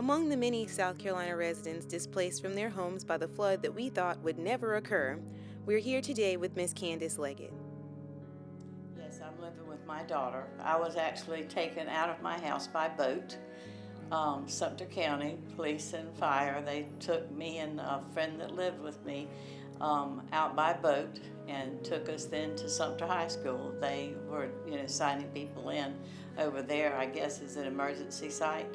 Among the many South Carolina residents displaced from their homes by the flood that we thought would never occur, we're here today with Miss Candace Leggett. Yes, I'm living with my daughter. I was actually taken out of my house by boat. Sumter County Police and Fire, they took me and a friend that lived with me out by boat and took us then to Sumter High School. They were, signing people in over there, I guess, as an emergency site.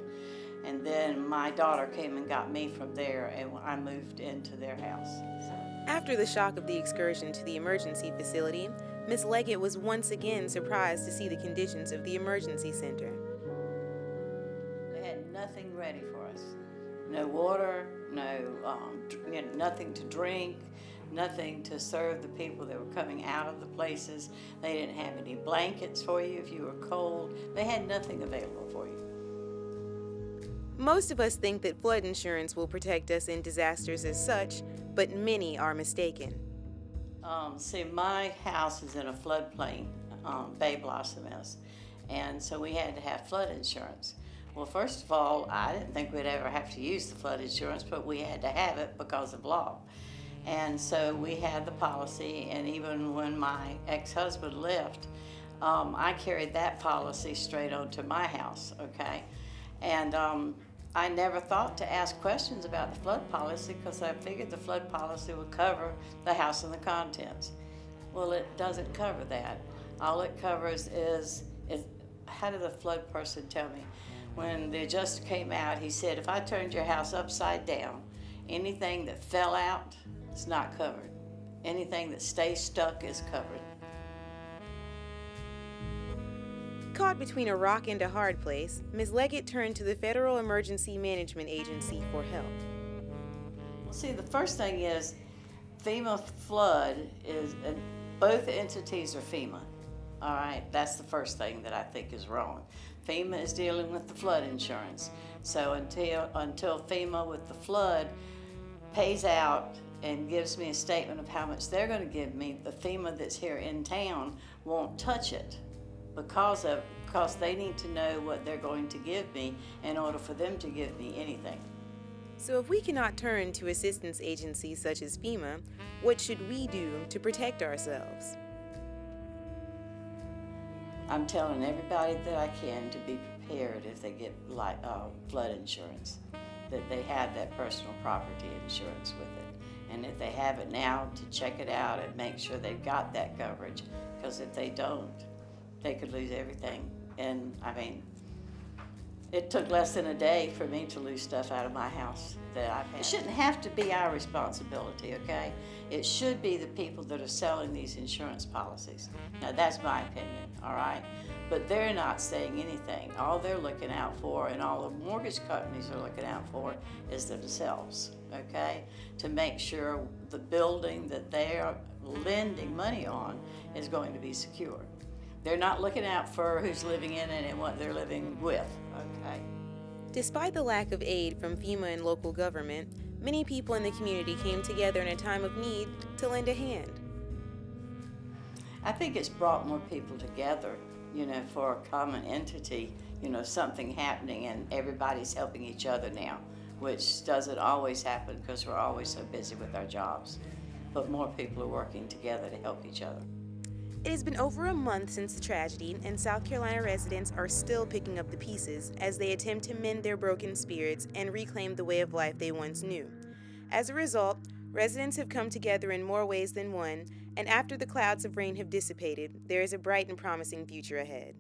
And then my daughter came and got me from there, and I moved into their house. After the shock of the excursion to the emergency facility, Miss Leggett was once again surprised to see the conditions of the emergency center. They had nothing ready for us. No water, nothing to drink, nothing to serve the people that were coming out of the places. They didn't have any blankets for you if you were cold. They had nothing available for you. Most of us think that flood insurance will protect us in disasters as such, but many are mistaken. See, my house is in a floodplain, Bay Blossom is, and so we had to have flood insurance. Well, first of all, I didn't think we'd ever have to use the flood insurance, but we had to have it because of law. And so we had the policy, and even when my ex-husband left, I carried that policy straight onto my house, okay? And I never thought to ask questions about the flood policy because I figured the flood policy would cover the house and the contents. Well, it doesn't cover that. All it covers is how did the flood person tell me? When the adjuster came out, he said, if I turned your house upside down, anything that fell out is not covered. Anything that stays stuck is covered. Caught between a rock and a hard place, Ms. Leggett turned to the Federal Emergency Management Agency for help. Well, see, the first thing is FEMA flood is, both entities are FEMA. All right, that's the first thing that I think is wrong. FEMA is dealing with the flood insurance. So until FEMA with the flood pays out and gives me a statement of how much they're going to give me, the FEMA that's here in town won't touch it because they need to know what they're going to give me in order for them to give me anything. So if we cannot turn to assistance agencies such as FEMA, what should we do to protect ourselves? I'm telling everybody that I can to be prepared if they get flood insurance, that they have that personal property insurance with it. And if they have it now, to check it out and make sure they've got that coverage, because if they don't, they could lose everything. And I mean, it took less than a day for me to lose stuff out of my house that I've had. It shouldn't have to be our responsibility, okay? It should be the people that are selling these insurance policies. Now, that's my opinion, all right? But they're not saying anything. All they're looking out for, and all the mortgage companies are looking out for, is themselves, okay? To make sure the building that they are lending money on is going to be secure. They're not looking out for who's living in it and what they're living with, okay? Despite the lack of aid from FEMA and local government, many people in the community came together in a time of need to lend a hand. I think it's brought more people together, for a common entity, something happening, and everybody's helping each other now, which doesn't always happen because we're always so busy with our jobs. But more people are working together to help each other. It has been over a month since the tragedy, and South Carolina residents are still picking up the pieces as they attempt to mend their broken spirits and reclaim the way of life they once knew. As a result, residents have come together in more ways than one, and after the clouds of rain have dissipated, there is a bright and promising future ahead.